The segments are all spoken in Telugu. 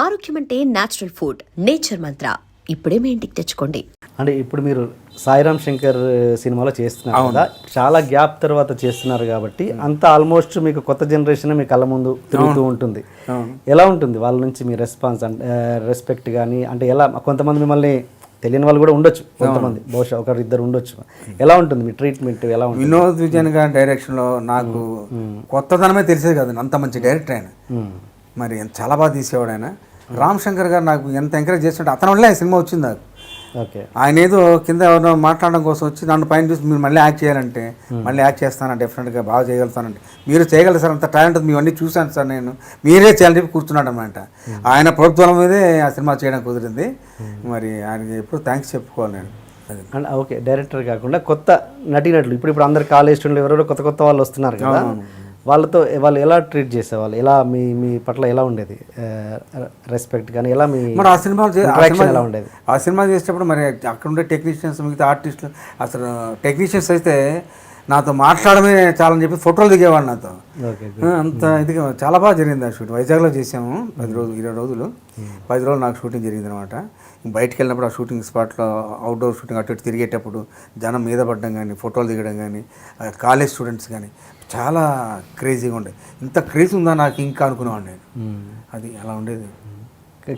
ఆరోగ్యం అంటే నేచురల్ ఫుడ్, నేచర్ మంత్ర. ఇప్పుడే మీ ఇంటికి తెచ్చుకోండి. అంటే ఇప్పుడు మీరు సాయిరామ్ శంకర్ సినిమాలో చేస్తున్నారు కదా, చాలా గ్యాప్ తర్వాత చేస్తున్నారు కాబట్టి అంత ఆల్మోస్ట్ మీకు కొత్త జనరేషన్ మీ కళ్ళ ముందు తిరుగుతూ ఉంటుంది. ఎలా ఉంటుంది వాళ్ళ నుంచి మీ రెస్పాన్స్, అంటే రెస్పెక్ట్ కానీ, అంటే ఎలా? కొంతమంది మిమ్మల్ని తెలియని వాళ్ళు కూడా ఉండొచ్చు, కొంతమంది బహుశా ఒకరిద్దరు ఉండొచ్చు. ఎలా ఉంటుంది మీ ట్రీట్మెంట్? ఎలా ఉంటుంది? వినోద్ విజయన్ గారి డైరెక్షన్లో నాకు కొత్తదనమే తెలిసేది కదా, అంత మంచి డైరెక్టర్ ఆయన. మరి చాలా బాగా తీసేవాడు ఆయన. రామ్ శంకర్ గారు నాకు ఎంత ఎంకరేజ్ చేస్తుంటే అతని వల్లే సినిమా వచ్చింది నాకు. ఓకే, ఆయన ఏదో కింద ఎవరినో మాట్లాడడం కోసం వచ్చి నన్ను పైన చూసి మీరు మళ్ళీ యాక్ట్ చేయాలంటే మళ్ళీ యాక్ట్ చేస్తాను, డెఫినెట్గా బాగా చేయగలుగుతానంటే. మీరు చేయగలరు సార్, అంత టాలెంట్ మీ అన్నీ చూశాను సార్, నేను మీరే చేయాలని చెప్పి కూర్చున్నాడు అన్నమాట. ఆయన ప్రభుత్వం మీదే ఆ సినిమా చేయడం కుదిరింది. మరి ఆయనకి ఎప్పుడు థ్యాంక్స్ చెప్పుకోవాలి నేను. అండ్ ఓకే, డైరెక్టర్ కాకుండా కొత్త నటీనటులు ఇప్పుడు అందరు కాలేజ్ స్టూడెంట్లు ఎవరెవరో కొత్త కొత్త వాళ్ళు వస్తున్నారు కదా, వాళ్ళతో వాళ్ళు ఎలా ట్రీట్ చేసేవాళ్ళు? ఎలా మీ పట్ల ఎలా ఉండేది రెస్పెక్ట్ కానీ, ఎలా మీ మరి ఆ సినిమా ఎలా ఉండేది? ఆ సినిమా చేసేటప్పుడు మరి అక్కడ ఉండే టెక్నీషియన్స్, మిగతా ఆర్టిస్టులు, అసలు టెక్నీషియన్స్ అయితే నాతో మాట్లాడమే చాలని చెప్పి ఫోటోలు దిగేవాడు నాతో. అంత ఇదిగా చాలా బాగా జరిగింది ఆ షూట్. వైజాగ్లో చేసాము 20 రోజులు 10 రోజులు నాకు షూటింగ్ జరిగింది అనమాట. బయటికి వెళ్ళినప్పుడు ఆ షూటింగ్ స్పాట్లో అవుట్డోర్ షూటింగ్ అటు ఇటు తిరిగేటప్పుడు జనం మీద పడడం కానీ, ఫోటోలు దిగడం కానీ, కాలేజ్ స్టూడెంట్స్ కానీ చాలా క్రేజీగా ఉండేది. ఇంత క్రేజ్ ఉందా నాకు ఇంకా అనుకునేవాడు నేను. అది అలా ఉండేది.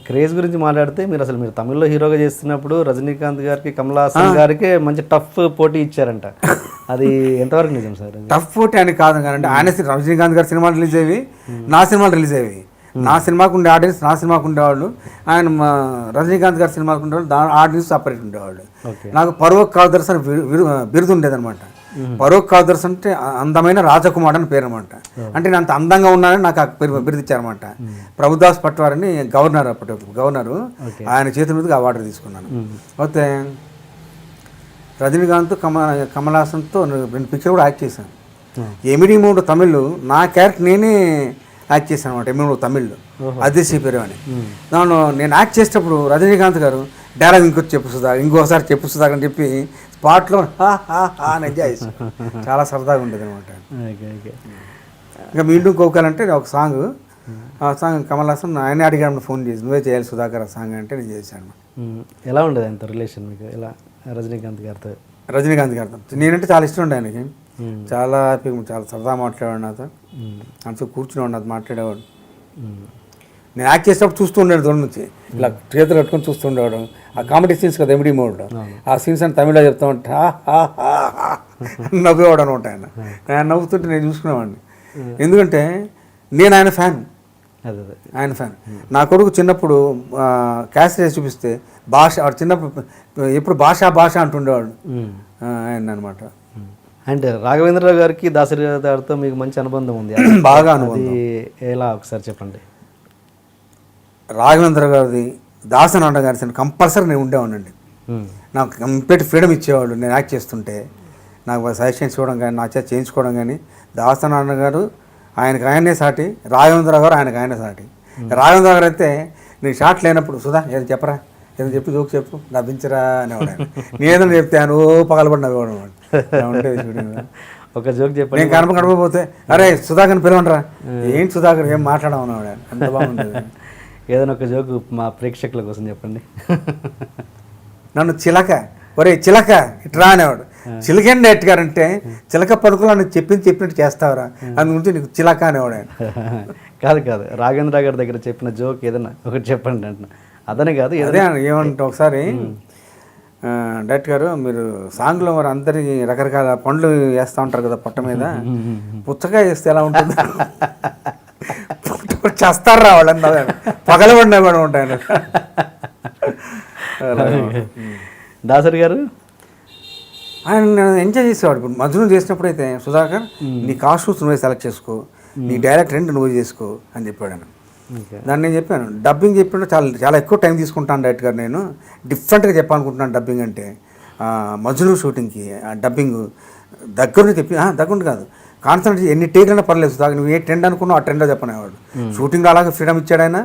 క్రేజ్ గురించి మాట్లాడితే మీరు తమిళ్లో హీరోగా చేస్తున్నప్పుడు రజనీకాంత్ గారికి, కమల్ హాసన్ గారికి మంచి టఫ్ పోటీ ఇచ్చారంట. అది ఎంతవరకు నిజం సార్? టఫ్ పోటీ అని కాదు కానీ ఆయన రజనీకాంత్ గారి సినిమాలు రిలీజ్ అయ్యి, నా సినిమాలు రిలీజ్ అయ్యి. నా సినిమాకు ఉండే ఆడియన్స్ నా సినిమాకు ఉండేవాళ్ళు, ఆయన రజనీకాంత్ గారి సినిమాకు ఉండేవాళ్ళు, దాని ఆడియన్స్ సపరేట్ ఉండేవాళ్ళు. నాకు పరోక్ కావ్దర్శన్ బిరుదు ఉండేదన్నమాట. పరోక్ కావ్దర్శన్ అంటే అందమైన రాజకుమార్ అని పేరు అనమాట. అంటే నేను అంత అందంగా ఉన్నానని నాకు ఆ బిరుదు ఇచ్చారనమాట. ప్రభుదాస్ పట్వారిని గవర్నర్, అప్పటి గవర్నరు, ఆయన చేతుల మీదుగా అవార్డు తీసుకున్నాను. అయితే రజనీకాంత్, కమల్ హాసన్తో 2 పిక్చర్ కూడా యాక్ట్ చేశాను. ఎమిడి మూడు తమిళ్ నా క్యారెక్టర్ నేనే యాక్ట్ చేశాను అనమాట. ఎమిడి మూడు తమిళ్లో అదిశీ పేరు అని. దానిలో నేను యాక్ట్ చేసేటప్పుడు రజనీకాంత్ గారు డైలాగ్ ఇంకోసారి చెప్పు సుధా అని చెప్పి స్పాట్లో అని ఎంజాయ్ చేశాను. చాలా సరదాగా ఉండేది అనమాట. ఇంకా మీంటూ కోకాలంటే ఒక సాంగ్, ఆ సాంగ్ కమల్ హాసన్ ఆయనే అడిగాను, ఫోన్ చేసి నువ్వే చేయాలి సుధాకర్ ఆ సాంగ్ అంటే నేను చేశాను. ఎలా ఉండేది అంత రిలేషన్ మీకు? ఎలా రజనీకాంత్ గారితో? నేనంటే చాలా ఇష్టం ఉండే ఆయనకి. చాలా సరదా మాట్లాడేవాడు నాతో, అంతా కూర్చునేవాడు నాతో మాట్లాడేవాడు. నేను యాక్ట్ చేసేటప్పుడు చూస్తూ ఉండేది దూరం నుంచి, ఇలా చేతులు కట్టుకొని చూస్తూ ఉండేవాడు. ఆ కామెడీ సీన్స్ కదా ఎమిడి మోడ్లో, ఆ సీన్స్ అని తమిళలో చెప్తా ఉంటే నవ్వేవాడు అనమాట. ఆయన నవ్వుతుంటే నేను చూసుకునేవాడిని. ఎందుకంటే నేను ఆయన ఫ్యాన్. నా కొడుకు చిన్నప్పుడు క్యాసెట్ చూపిస్తే చిన్నప్పుడు ఎప్పుడు భాష అంటుండేవాడు ఆయన అనమాట. అండ్ రాఘవేంద్రరావు గారికి, దాసరి గారితో మీకు మంచి అనుబంధం ఉంది? బాగా అనుబంధం. ఎలా ఒకసారి చెప్పండి. రాఘవేంద్ర గారిది, దాసనారాయణ గారి కంపల్సరీ నేను ఉండేవాడినండి. నాకు కంప్లీట్ ఫ్రీడమ్ ఇచ్చేవాళ్ళు. నేను యాక్ట్ చేస్తుంటే నాకు సజెషన్స్ ఇవ్వడం కానీ, నా చేత చేయించుకోవడం కానీ. దాసనారాయణ గారు ఆయననే సాటి, రాఘవేంద్ర గారు ఆయనే సాటి. రాఘవేంద్ర గారు అయితే నేను షాట్ లేనప్పుడు సుధా ఏదో చెప్పరా, ఏదో చెప్పి జోక్ చెప్పు, నవ్వించరా అనేవాడు. నేనేదో చెప్తే ఆయన పగలబడి నవ్వేవాడు అనమాట. ఉండేది షూటింగ్. ఒక జోక్ చెప్పండి. నేను కనపకపోతే అరే సుధాకర్ని పిలవండిరా, ఏంటి సుధాకర్ ఏం మాట్లాడమన్నాడు. అంత బాగుంటుంది. ఏదైనా ఒక జోక్ మా ప్రేక్షకుల కోసం చెప్పండి. నన్ను చిలక ఇట్రా అనేవాడు. చిలకండి ఎట్టుగారంటే చిలక పలుకులు అని చెప్పినట్టు చేస్తావరా, అందు గురించి నీకు చిలక అనేవాడు ఆయన. కాదు రాఘవేంద్ర గారి దగ్గర చెప్పిన జోక్ ఏదైనా ఒకటి చెప్పండి అంటున్నా. అదనే కాదు, అదే ఏమంటే ఒకసారి డైరెక్టర్ గారు మీరు సాంగ్లో మరి అందరికి రకరకాల పండ్లు వేస్తూ ఉంటారు కదా పొట్ట మీద, పుచ్చకాయ వేస్తే ఎలా ఉంటుంది? చేస్తారా వాళ్ళని పగలబడినా కూడా ఉంటాయని. దాసరి గారు ఆయన ఎంజాయ్ చేసేవాడు. ఇప్పుడు మధ్యలో చేసినప్పుడు అయితే సుధాకర్ నీ కాస్ట్యూమ్స్ నువ్వే సెలెక్ట్ చేసుకో, నీ డైరెక్ట్ నువ్వు చేసుకో అని చెప్పాడు ఆయన. దాన్ని నేను చెప్పాను, డబ్బింగ్ చెప్పినప్పుడు చాలా ఎక్కువ టైం తీసుకుంటాను డైరెక్ట్ గారు, నేను డిఫరెంట్గా చెప్పాలనుకుంటున్నాను డబ్బింగ్ అంటే. మధ్యలో షూటింగ్కి డబ్బింగ్ దగ్గరుండి కాదు, కాన్సన్ట్రేట్ ఎన్ని టేక్లైనా పర్లేదు సుధాకర్, నువ్వు ఏ ట్రెండ్ అనుకున్నావు ఆ ట్రెండ్లో చెప్పనేవాడు. షూటింగ్లో అలాగే ఫ్రీడమ్ ఇచ్చాడు ఆయన,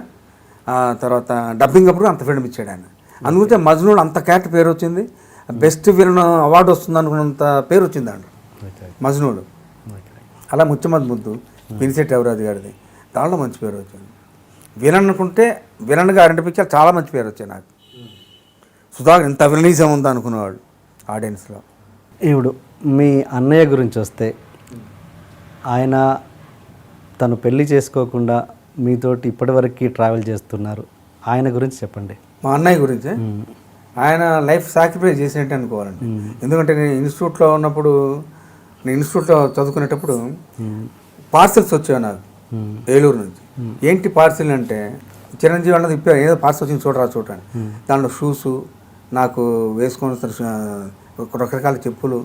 తర్వాత డబ్బింగ్ అప్పుడు అంత ఫ్రీడమ్ ఇచ్చాడు ఆయన. అందుకే మజ్నూలో అంత క్యారెక్టర్ పేరు వచ్చింది, బెస్ట్ విలన్ అవార్డు వస్తుంది అనుకున్నంత పేరు వచ్చింది అండి మజ్నూడు. అలా ముచ్చమద్ ముద్దు పినిశెట్టి ఎవరాజు గారిది, దాంట్లో మంచి పేరు వచ్చింది. విలన్ అనుకుంటే విలన్గా ఐడెంటిఫై చాలా మంచి పేరు వచ్చాయి నాకు. సుధాకర్ ఇంత విలనీజం ఉందా అనుకునేవాడు ఆడియన్స్లో. ఇప్పుడు మీ అన్నయ్య గురించి వస్తే, ఆయన తను పెళ్లి చేసుకోకుండా మీతోటి ఇప్పటివరకు ట్రావెల్ చేస్తున్నారు, ఆయన గురించి చెప్పండి. మా అన్నయ్య గురించి ఆయన లైఫ్ సాక్రిఫైస్ చేసినట్టు అనుకోవాలండి. ఎందుకంటే నేను ఇన్స్టిట్యూట్లో ఉన్నప్పుడు, నేను ఇన్స్టిట్యూట్లో చదువుకునేటప్పుడు పార్సెల్స్ వచ్చాయి నాకు ఏలూరు నుంచి. ఏంటి పార్సెల్ అంటే, చిరంజీవి అన్నది ఇప్పుడు ఏదో పార్సెల్ వచ్చింది చూడండి. దాంట్లో షూసు, నాకు వేసుకొని రకరకాల చెప్పులు,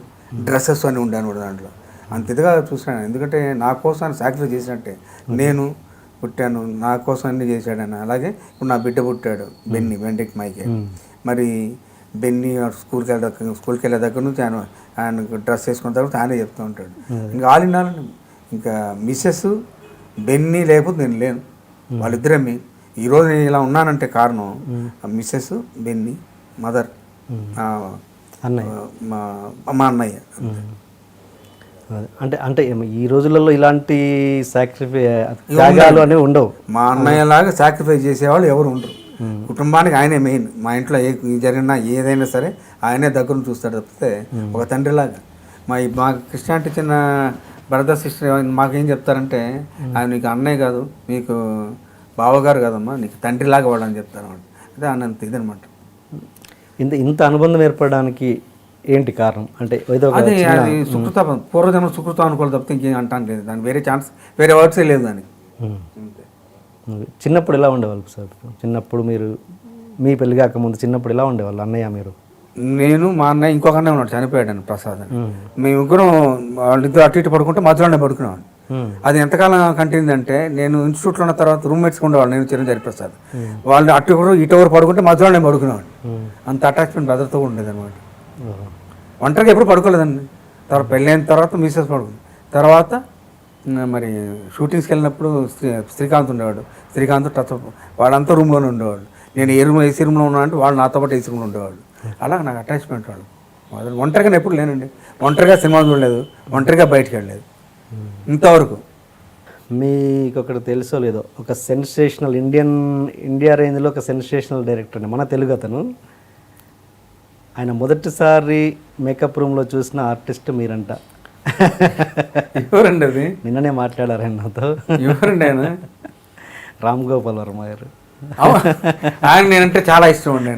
డ్రెస్సెస్ అన్నీ ఉండాను కూడా దాంట్లో. అంత ఇదిగా చూసాను. ఎందుకంటే నా కోసం ఆయన సాక్రిఫైస్ చేసినట్టే. నేను పుట్టాను, నా కోసం అన్నీ చేశాడు ఆయన. అలాగే ఇప్పుడు నా బిడ్డ పుట్టాడు, బెండెక్ మైకే. మరి బెన్నీ స్కూల్కి వెళ్ళే దగ్గర నుంచి ఆయన డ్రెస్ వేసుకున్న తర్వాత ఆయనే చెప్తూ ఉంటాడు. ఇంకా ఆల్ ఇన్ ఆల్, ఇంకా మిస్సెస్ బెన్నీ లేకపోతే నేను లేను, వాళ్ళిద్దరే మీ. ఈరోజు నేను ఇలా ఉన్నానంటే కారణం మిస్సెస్, బెన్నీ, మదర్, మా అన్నయ్య. అంటే ఈ రోజులలో ఇలాంటి త్యాగాలు అనేవి ఉండవు. మా అన్నయ్య లాగా సాక్రిఫైస్ చేసేవాళ్ళు ఎవరు ఉండరు. కుటుంబానికి ఆయనే మెయిన్. మా ఇంట్లో జరిగినా ఏదైనా సరే ఆయనే దగ్గర చూస్తాడు తప్పితే ఒక తండ్రిలాగా. మా క్రిస్టియానిటీ చిన్న బ్రదర్ సిస్టర్ మాకేం చెప్తారంటే, ఆయన నీకు అన్నయ్య కాదు, మీకు బావగారు కాదమ్మా, నీకు తండ్రిలాగా వాడని చెప్తారు అన్నమాట. అదే అన్నంత ఇదనమాట. ఇంత అనుబంధం ఏర్పడడానికి ఏంటి కారణం? అంటే అది సుకృత, పూర్వజన్మ సుకృతం అనుకోవాలి తప్పితే ఇంకేం అంటాను లేదు. దానికి వేరే వర్డ్సే లేదు దానికి. చిన్నప్పుడు ఎలా ఉండేవాళ్ళు సార్? చిన్నప్పుడు మీరు, మీ పెళ్లి కాకముందు చిన్నప్పుడు ఎలా ఉండేవాళ్ళు అన్నయ్య మీరు? నేను, మా అన్నయ్య, ఇంకొక అన్నయ్య ఉన్నాడు, చనిపోయాడు అని, ప్రసాద్ అని. మేము ముగ్గురం వాళ్ళిద్దరు అటు ఇటు పడుకుంటే మధ్యలోనే పడుకునేవాడు. అది ఎంతకాలం కంటిన్యూ అంటే, నేను ఇన్స్టిట్యూట్లో ఉన్న తర్వాత రూమ్మేట్స్ ఉండేవాడు, నేను చిరంజీవి ప్రసాద్. వాళ్ళు అటు ఇటు పడుకుంటే మధ్యలోనే పడుకునేవాడు. అంత అటాచ్మెంట్ బ్రదర్తో ఉండేది అనమాట. ఒంటరిగా ఎప్పుడు పడుకోలేదండి. తర్వాత పెళ్ళైన తర్వాత మిసెస్ పడుకుంది. తర్వాత మరి షూటింగ్స్కి వెళ్ళినప్పుడు శ్రీకాంత్ ఉండేవాడు. శ్రీకాంత్ టచ్ వాడంతా రూమ్లోనే ఉండేవాడు. నేను ఏసీ రూమ్లో ఉన్నా అంటే వాళ్ళు నాతో పాటు ఏసీ రూమ్లో ఉండేవాడు. అలా నాకు అటాచ్మెంట్ వాడు. ఒంటరిగా ఎప్పుడు లేనండి. ఒంటరిగా సినిమా చూడలేదు, ఒంటరిగా బయటకు వెళ్ళలేదు ఇంతవరకు. మీకు ఒకటి తెలుసో లేదో, ఒక సెన్సేషనల్ ఇండియా రేంజ్లో ఒక సెన్సేషనల్ డైరెక్టర్ అండి, మన తెలుగు అతను. ఆయన మొదటిసారి మేకప్ రూమ్లో చూసిన ఆర్టిస్ట్ మీరంట. ఎవరండి అది? నిన్ననే మాట్లాడారండి నాతో. ఎవరండి ఆయన? రామ్ గోపాల్ వర్మ గారు. ఆయన నేనంటే చాలా ఇష్టం అండి.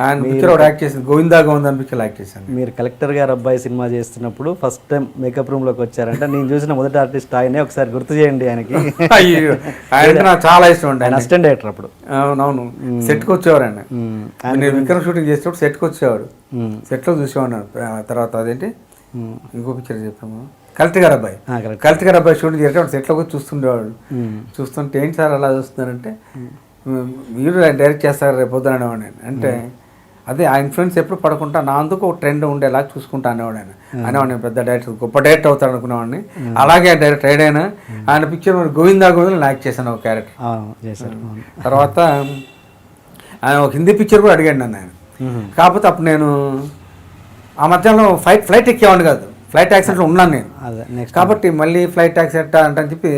ఆయన పిక్చర్ యాక్ట్ చేసింది, గోవిందా గోవిందా పిక్చర్ యాక్ట్ చేశాను. మీరు కలెక్టర్ గారు అబ్బాయి సినిమా చేస్తున్నప్పుడు ఫస్ట్ టైం మేకప్ రూమ్లోకి వచ్చారంట. నేను చూసిన మొదటి ఆర్టిస్ట్ ఆయనే. ఒకసారి గుర్తు చేయండి ఆయనకి. ఆయన నాకు చాలా ఇష్టం అండి. ఆయన అసిస్టెంట్ డైరెక్టర్ అప్పుడు. అవునవును, సెట్కి వచ్చేవారు ఆయన. నేను విక్రమ్ షూటింగ్ చేసేటప్పుడు సెట్కి వచ్చేవాడు. సెట్లో చూసేవాడు. తర్వాత అదేంటి ఇంకో పిక్చర్ చెప్పాము, కలెక్టర్ గారు అబ్బాయి. కలెక్టర్ గారు అబ్బాయి షూటింగ్ చేసేటప్పుడు సెట్లో వచ్చి చూస్తుండేవాడు. చూస్తుంటే ఏంటి సార్ అలా చూస్తున్నారంటే, మీరు డైరెక్ట్ చేస్తారు రేపు పొద్దున అనేవాడు. అంటే అదే ఆ ఇన్ఫ్లుయెన్స్ ఎప్పుడు పడకుండా నా అందుకు ఒక ట్రెండ్ ఉండేలా చూసుకుంటా అనేవాడు. అనేవాడు నేను పెద్ద డైరెక్టర్, గొప్ప డైరెక్టర్ అవుతాడు అనుకునేవాడిని. అలాగే డైరెక్టర్ అయినా ఆయన పిక్చర్ గోవిందా గోవిందా యాక్ట్ చేశాను ఒక క్యారెక్టర్. తర్వాత ఆయన ఒక హిందీ పిక్చర్ కూడా అడిగాడు నన్ను ఆయన. కాకపోతే అప్పుడు నేను ఆ మధ్యలో ఫ్లైట్ ఎక్కేవాడిని కాదు, ఫ్లైట్ యాక్సిడెంట్లో ఉన్నాను నేను. కాబట్టి మళ్ళీ ఫ్లైట్ యాక్సిడెంట్ అంటే చెప్పి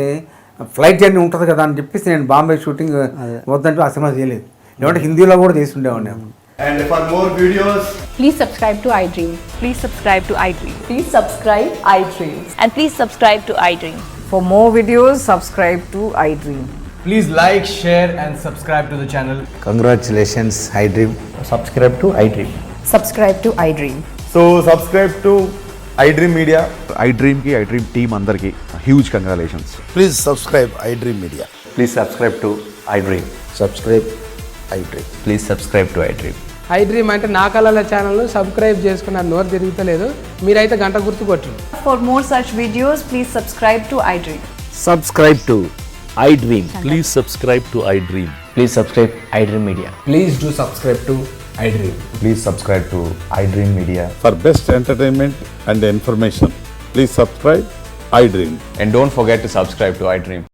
ఫ్లైట్ జర్నీ ఉంటుంది కదా అని చెప్పేసి నేను బాంబే షూటింగ్ వద్దంటే ఆ సినిమా చేయలేదు. లేదంటే హిందీలో కూడా చేసి ఉండేవాడిని. And for more videos, please subscribe to iDream. Please subscribe to iDream. Please subscribe iDream. And please subscribe to iDream. For more videos, subscribe to iDream. please like, share and subscribe to the channel. Congratulations, iDream. Subscribe to iDream. Subscribe to iDream. So subscribe to iDream Media. iDream ki iDream team andarki huge congratulations. Please subscribe iDream Media. Please subscribe to iDream. Subscribe iDream. Please subscribe to iDream. iDream అంటే నా కళల ఛానల్ సబ్స్క్రైబ్ చేసుకున్నారు, నోరు తిరుగుతలేదు. మీరైతే గంట గుర్తు కొట్టండి. For more such videos, please subscribe to iDream. Subscribe to iDream. Please subscribe to iDream. Please subscribe iDream Media. Please do subscribe to iDream. Please subscribe to iDream Media. For best entertainment and information, please subscribe iDream. And don't forget to subscribe to iDream.